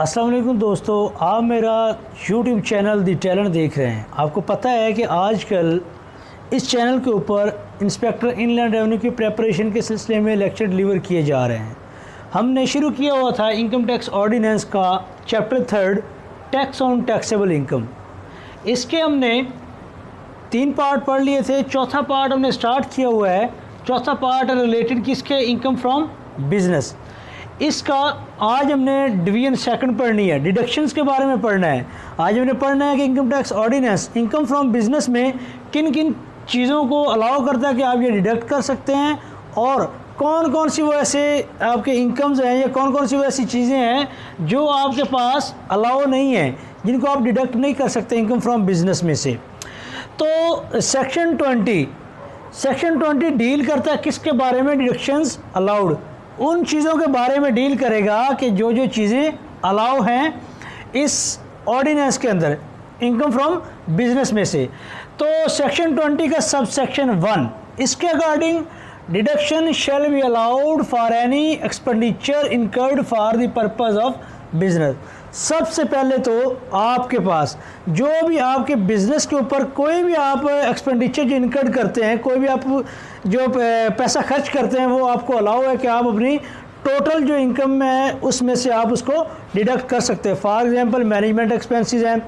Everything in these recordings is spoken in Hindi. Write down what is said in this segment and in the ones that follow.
अस्सलाम वालेकुम दोस्तों, आप मेरा YouTube चैनल दी टैलेंट देख रहे हैं। आपको पता है कि आजकल इस चैनल के ऊपर इंस्पेक्टर इनलैंड रेवेन्यू की प्रेपरेशन के सिलसिले में लेक्चर डिलीवर किए जा रहे हैं। हमने शुरू किया हुआ था इनकम टैक्स ऑर्डिनेंस का chapter 3 tax on taxable income. इसके हमने 3 पार्ट पढ़ लिए थे। चौथा पार्ट हमने स्टार्ट किया हुआ है। चौथा पार्ट रिलेटेड किसके, इनकम फ्रॉम बिजनेस। इसका आज हमने डिवीजन सेकंड पढ़नी है, डिडक्शंस के बारे में पढ़ना है। आज हमने पढ़ना है कि income tax ordinance income from business में किन किन चीज़ों को अलाउ करता है कि आप ये डिडक्ट कर सकते हैं, और कौन कौन सी वो ऐसे आपके इनकम्स हैं या कौन कौन सी वो ऐसी चीज़ें हैं जो आपके पास अलाउ नहीं है, जिनको आप डिडक्ट नहीं कर सकते इनकम फ्रॉम बिजनेस में से। तो सेक्शन 20 डील करता है किसके बारे में, डिडक्शंस अलाउड। उन चीज़ों के बारे में डील करेगा कि जो जो चीज़ें अलाउ हैं इस ऑर्डिनेंस के अंदर इनकम फ्रॉम बिजनेस में से। तो सेक्शन 20 का सब सेक्शन 1 इसके according deduction shall be allowed for any expenditure incurred for the purpose of business. सबसे पहले तो आपके पास जो भी आपके बिज़नेस के ऊपर कोई भी आप एक्सपेंडिचर जो इनकर्ड करते हैं, कोई भी आप जो पैसा खर्च करते हैं, वो आपको अलाउ है कि आप अपनी टोटल जो इनकम है उसमें से आप उसको डिडक्ट कर सकते हैं। फॉर एग्जांपल मैनेजमेंट एक्सपेंसेस हैं,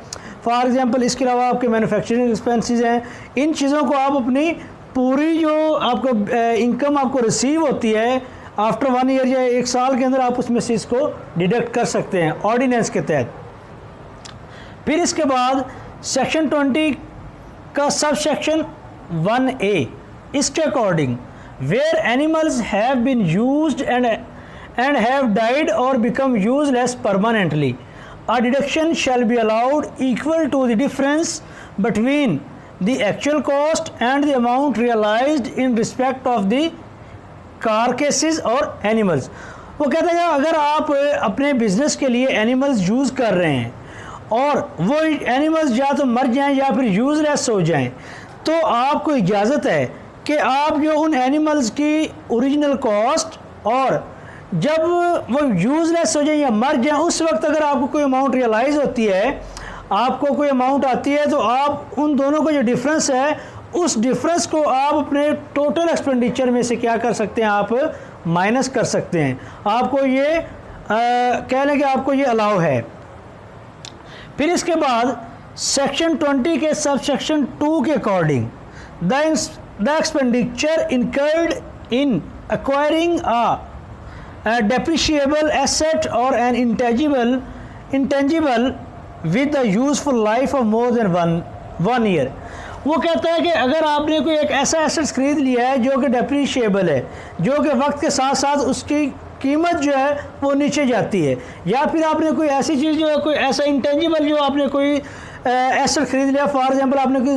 फॉर एग्जांपल इसके अलावा आपके मैन्युफैक्चरिंग एक्सपेंसेस हैं। इन चीज़ों को आप अपनी पूरी जो आपको इनकम आपको रिसीव होती है आफ्टर 1 ईयर या 1 साल के अंदर, आप उसमें से इसको डिडक्ट कर सकते हैं ऑर्डिनेंस के तहत। फिर इसके बाद सेक्शन 20 का सब सेक्शन 1A इसके according where animals have been used and have died or become useless permanently a deduction shall be allowed equal to the difference between the actual cost and the amount realized in respect of the carcasses और एनिमल्स। वो कहते हैं अगर आप अपने बिजनेस के लिए एनिमल्स यूज़ कर रहे हैं और वो एनिमल्स या तो मर जाएं या फिर यूजलेस हो जाएं, तो आपको इजाज़त है कि आप जो उन एनिमल्स की ओरिजिनल कॉस्ट और जब वो यूजलेस हो जाए या मर जाए उस वक्त अगर आपको कोई अमाउंट रियलाइज़ होती है, आपको कोई अमाउंट आती है, तो आप उन दोनों का जो डिफरेंस है उस डिफरेंस को आप अपने टोटल एक्सपेंडिचर में से क्या कर सकते हैं, आप माइनस कर सकते हैं। आपको ये कह लें कि आपको ये अलाउ है। फिर इसके बाद सेक्शन 20 के सब सेक्शन 2 के according the expenditure incurred in acquiring a depreciable asset or an intangible with the useful life of more than one year। वो कहता है कि अगर आपने कोई एक ऐसा एसेट खरीद लिया है जो कि डेप्रिशिएबल है, जो कि वक्त के साथ साथ उसकी कीमत जो है वो नीचे जाती है, या फिर आपने कोई ऐसी चीज़ जो है कोई ऐसा इंटेंजिबल जो आपने कोई एसेट खरीद लिया। फॉर एग्जांपल आपने कोई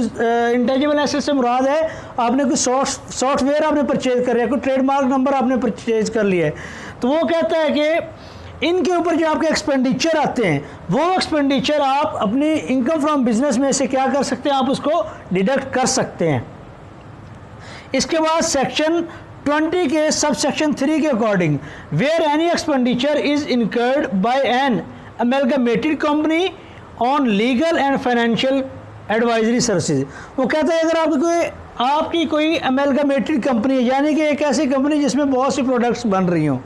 इंटेंजिबल एसेट से मुराद है आपने कोई सॉफ्टवेयर आपने परचेज कर लिया, कोई ट्रेडमार्क नंबर आपने परचेज कर लिया है, तो वो कहता है कि इनके ऊपर जो आपके एक्सपेंडिचर आते हैं वो एक्सपेंडिचर आप अपनी इनकम फ्रॉम बिजनेस में से क्या कर सकते हैं, आप उसको डिडक्ट कर सकते हैं। इसके बाद सेक्शन 20 के सब सेक्शन 3 के according where any expenditure is incurred by an amalgamated company on legal and financial advisory services. वो कहता है अगर आपकी कोई अमेलगमेटेड कंपनी है, यानी कि एक ऐसी कंपनी जिसमें बहुत सी प्रोडक्ट्स बन रही हों,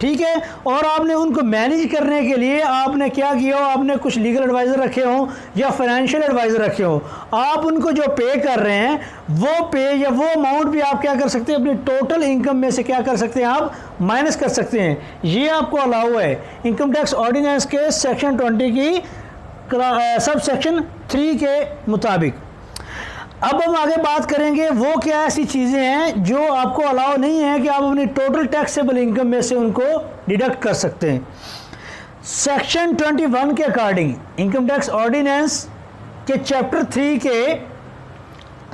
ठीक है, और आपने उनको मैनेज करने के लिए आपने क्या किया हो, आपने कुछ लीगल एडवाइज़र रखे हों या फाइनेंशियल एडवाइज़र रखे हों, आप उनको जो पे कर रहे हैं वो पे या वो अमाउंट भी आप क्या कर सकते हैं, अपनी टोटल इनकम में से क्या कर सकते हैं, आप माइनस कर सकते हैं। ये आपको अलाउ है इनकम टैक्स ऑर्डिनेंस के सेक्शन 20 की सब सेक्शन 3 के मुताबिक। अब हम आगे बात करेंगे वो क्या ऐसी चीज़ें हैं जो आपको अलाउ नहीं है कि आप अपनी टोटल टैक्सेबल इनकम में से उनको डिडक्ट कर सकते हैं। सेक्शन 21 के अकॉर्डिंग इनकम टैक्स ऑर्डिनेंस के चैप्टर 3 के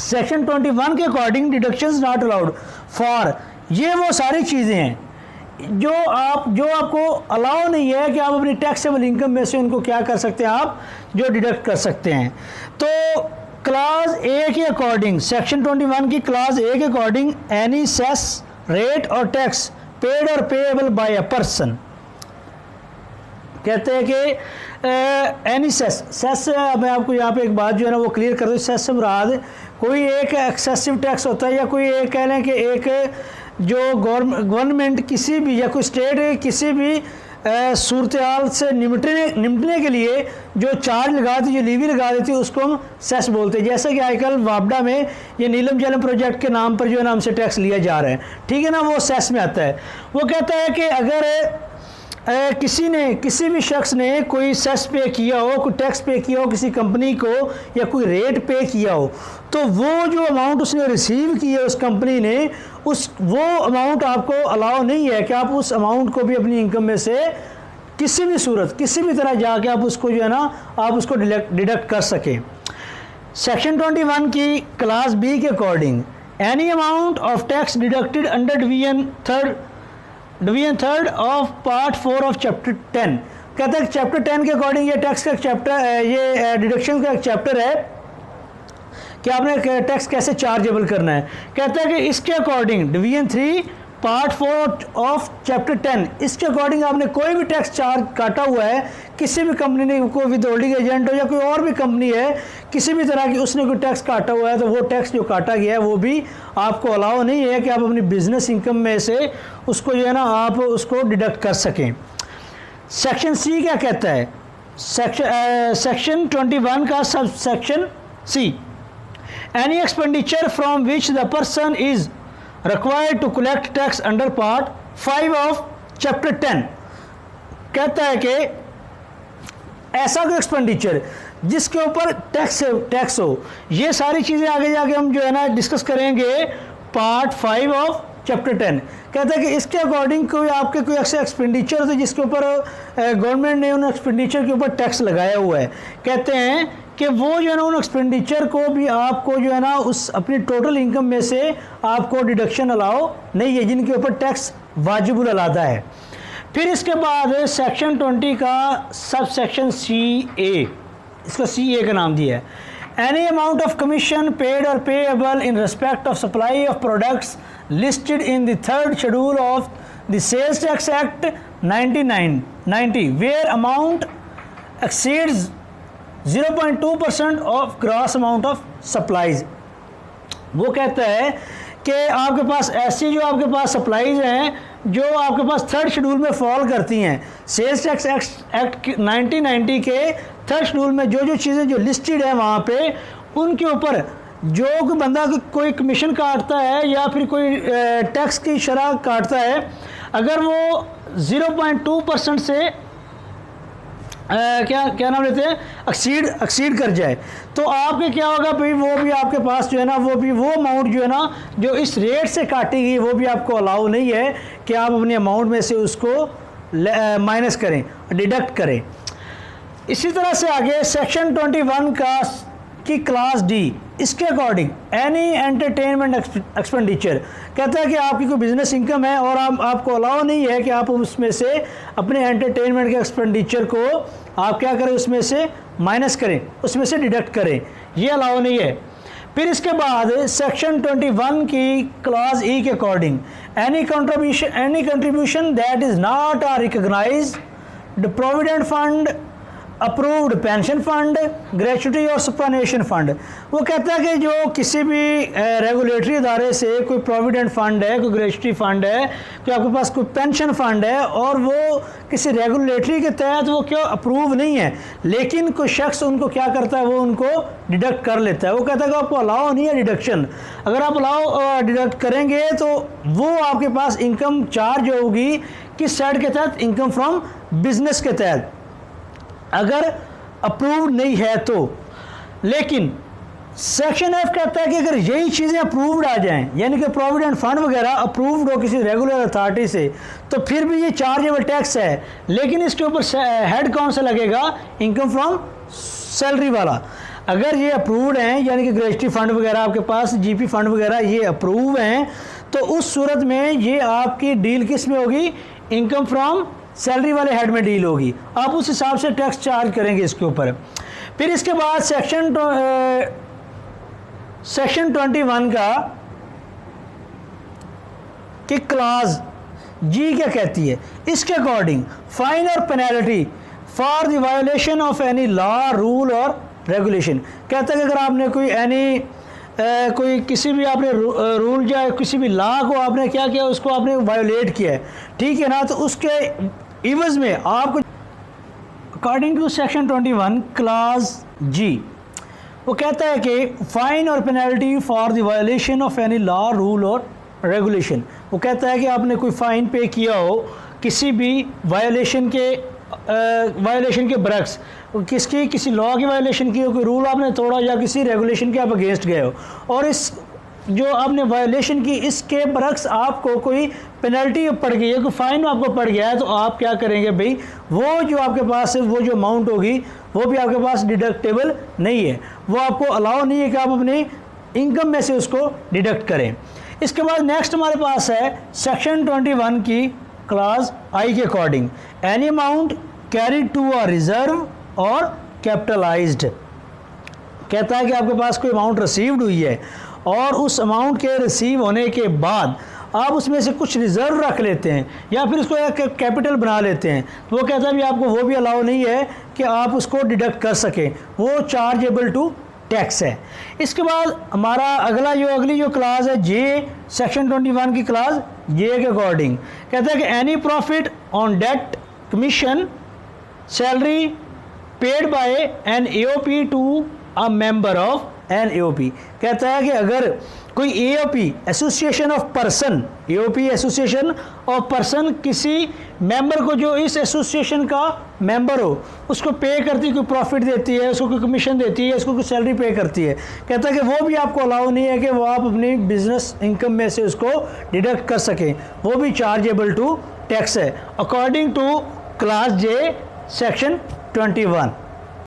सेक्शन 21 के according deductions not allowed for, ये वो सारी चीज़ें हैं जो आपको अलाउ नहीं है कि आप अपनी टैक्सेबल इनकम में से उनको क्या कर सकते हैं, आप जो डिडक्ट कर सकते हैं। तो क्लास ए के अकॉर्डिंग सेक्शन 21 की क्लास ए के अकॉर्डिंग एनी सेस रेट और tax paid or payable by a person कहते हैं कि एनी सेस से मैं आपको यहाँ पे एक बात जो है ना वो क्लियर कर दूँ। सेस से मुराद कोई एक एक्सेसिव टैक्स होता है या कोई एक कह लें कि एक जो गवर्नमेंट किसी भी या कोई स्टेट किसी भी सूरत हाल से निपटने के लिए जो चार्ज लगा देती, जो लीवी लगा देती है, उसको हम सेस बोलते हैं। जैसे कि आजकल वापडा में ये नीलम जलम प्रोजेक्ट के नाम पर जो है ना हमसे टैक्स लिया जा रहा है, ठीक है ना, वो सेस में आता है। वो कहता है कि अगर किसी भी शख्स ने कोई सेस पे किया हो, कोई टैक्स पे किया हो किसी कंपनी को, या कोई रेट पे किया हो, तो वो जो अमाउंट उसने रिसीव की है उस कंपनी ने, वो अमाउंट आपको अलाउ नहीं है कि आप उस अमाउंट को भी अपनी इनकम में से किसी भी सूरत किसी भी तरह जाके आप उसको जो है ना आप उसको डिडक्ट कर सकें। सेक्शन 21 की क्लास बी के according any amount of tax deducted under division third of part 4 of chapter 10, कहता है चैप्टर 10 के अकॉर्डिंग ये टैक्स का चैप्टर, ये डिडक्शन का एक चैप्टर है कि आपने टैक्स कैसे चार्जेबल करना है। कहता है कि इसके according division 3 part 4 of chapter 10, इसके अकॉर्डिंग आपने कोई भी टैक्स चार्ज काटा हुआ है, किसी भी कंपनी ने, कोई विदहोल्डिंग एजेंट हो या कोई और भी कंपनी है, किसी भी तरह की उसने कोई टैक्स काटा हुआ है, तो वो टैक्स जो काटा गया है वो भी आपको अलाउ नहीं है कि आप अपनी बिजनेस इनकम में से उसको जो है ना आप उसको डिडक्ट कर सकें। सेक्शन सी क्या कहता है? सेक्शन 21 का sub section C, any expenditure from which the person is required to collect tax under part 5 of chapter 10, कहता है कि ऐसा कोई एक्सपेंडिचर जिसके ऊपर टैक्स हो। ये सारी चीज़ें आगे जाके हम जो है ना डिस्कस करेंगे पार्ट 5 ऑफ चैप्टर 10। कहता है कि इसके अकॉर्डिंग कोई आपके कोई ऐसा एक्सपेंडिचर होता है जिसके ऊपर गवर्नमेंट ने उन एक्सपेंडिचर के ऊपर टैक्स लगाया हुआ है, कहते हैं कि वो जो है ना उन एक्सपेंडिचर को भी आपको जो है ना उस अपनी टोटल इनकम में से आपको डिडक्शन अलाउ नहीं है, जिनके ऊपर टैक्स वाजिबुल अलादा है। फिर इसके बाद सेक्शन 20 का सब सेक्शन सी ए, इसका सी ए का नाम दिया है। Any amount of commission paid or payable in respect of supply of products listed in the third schedule of the sales tax act 1990 where amount exceeds 0.2% of gross amount of supplies. वो कहता है कि आपके पास ऐसी जो आपके पास सप्लाईज हैं जो आपके पास थर्ड शेड्यूल में फॉल करती हैं, सेल्स टैक्स एक्ट 1990 के थर्ड शेड्यूल में जो चीज़ें जो लिस्टेड है वहाँ पे, उनके ऊपर जो कोई बंदा कोई कमीशन काटता है या फिर कोई टैक्स की शरह काटता है, अगर वो 0.2% से क्या नाम लेते हैं एक्सीड कर जाए, तो आपके क्या होगा भाई, वो भी आपके पास जो है ना वो अमाउंट जो है ना जो इस रेट से काटी गई वो भी आपको अलाउ नहीं है कि आप अपने अमाउंट में से उसको माइनस करें, डिडक्ट करें। इसी तरह से आगे सेक्शन 21 की क्लास डी, इसके अकॉर्डिंग एनी एंटरटेनमेंट एक्सपेंडिचर, कहता है कि आपकी कोई बिजनेस इनकम है और आपको अलाउ नहीं है कि आप उसमें से अपने एंटरटेनमेंट के एक्सपेंडिचर को आप क्या करें, उसमें से माइनस करें, उसमें से डिडक्ट करें, ये अलाउ नहीं है। फिर इसके बाद सेक्शन 21 की क्लास ई के according any contribution that is not recognised provident fund, approved pension fund, gratuity or superannuation fund. वो कहता है कि जो किसी भी रेगुलेटरी अदारे से कोई प्रोविडेंट फंड है, कोई ग्रेचुटी फंड है, कि आपके पास कोई पेंशन फंड है और वो किसी रेगुलेटरी के तहत वो क्यों अप्रूव नहीं है, लेकिन कोई शख्स उनको क्या करता है, वो उनको डिडक्ट कर लेता है। वो कहता है कि आपको अलाउ नहीं है डिडक्शन, अगर आप अलाउ डिडक्ट करेंगे तो वो आपके पास इनकम चार्ज होगी किस साइड के तहत, इनकम फ्रॉम बिजनेस के तहत, अगर अप्रूव नहीं है तो। लेकिन सेक्शन एफ कहता है कि अगर यही चीज़ें अप्रूव्ड आ जाएं, यानी कि प्रोविडेंट फंड वगैरह अप्रूव्ड हो किसी रेगुलर अथॉरिटी से, तो फिर भी ये चार्जेबल टैक्स है, लेकिन इसके ऊपर हेड कौन सा लगेगा, इनकम फ्रॉम सैलरी वाला। अगर ये अप्रूव्ड हैं, यानी कि ग्रेचुटी फंड वगैरह आपके पास, जीपी फंड वगैरह ये अप्रूव हैं, तो उस सूरत में ये आपकी डील किस में होगी, इनकम फ्रॉम सैलरी वाले हेड में डील होगी, आप उस हिसाब से टैक्स चार्ज करेंगे इसके ऊपर। फिर इसके बाद सेक्शन 21 का कि क्लास जी क्या कहती है, इसके अकॉर्डिंग फाइन और penalty for the violation of any law rule और रेगुलेशन। कहता है कि अगर आपने कोई किसी भी आपने रूल या किसी भी लॉ को आपने क्या किया, उसको आपने वायोलेट किया है, ठीक है ना, तो उसके इवज़ में आपको अकॉर्डिंग टू सेक्शन 21 क्लास जी वो कहता है कि फाइन और penalty for the violation of any law rule और रेगुलेशन। वो कहता है कि आपने कोई फ़ाइन पे किया हो किसी भी वायोलेशन के बरक्स, किसी लॉ की वायोलेशन की हो, कोई रूल आपने तोड़ा या किसी रेगुलेशन के आप अगेंस्ट गए हो, और इस जो आपने वायोलेशन की इसके बरक्स आपको कोई पेनल्टी पड़ गई है, कोई फ़ाइन आपको पड़ गया है, तो आप क्या करेंगे भाई, वो जो आपके पास है वो जो अमाउंट होगी वो भी आपके पास डिडक्टेबल नहीं है, वो आपको अलाउ नहीं है कि आप अपनी इनकम में से उसको डिडक्ट करें। इसके बाद नेक्स्ट हमारे पास है सेक्शन 21 की क्लास आई के according, any amount carried to a reserve or capitalised. कहता है कि आपके पास कोई अमाउंट रिसीव्ड हुई है और उस अमाउंट के रिसीव होने के बाद आप उसमें से कुछ रिज़र्व रख लेते हैं या फिर उसको एक कैपिटल बना लेते हैं, तो वो कहता है भी आपको वो भी अलाउ नहीं है कि आप उसको डिडक्ट कर सकें, वो चार्जेबल टू टैक्स है। इसके बाद हमारा अगली जो क्लास है जे, सेक्शन 21 की क्लास जे के अकॉर्डिंग कहता है कि any profit on debt commission salary paid by an AOP to a member of an AOP. कहता है कि अगर कोई AOP association of person, AOP association of person किसी मेंबर को जो इस एसोसिएशन का मेंबर हो उसको पे करती है, कोई प्रॉफिट देती है, उसको कोई कमीशन देती है, उसको कोई सैलरी पे करती है, कहता है कि वो भी आपको अलाउ नहीं है कि वो आप अपनी बिजनेस इनकम में से उसको डिडक्ट कर सकें, वो भी चार्जेबल टू टैक्स है according to clause J section 21।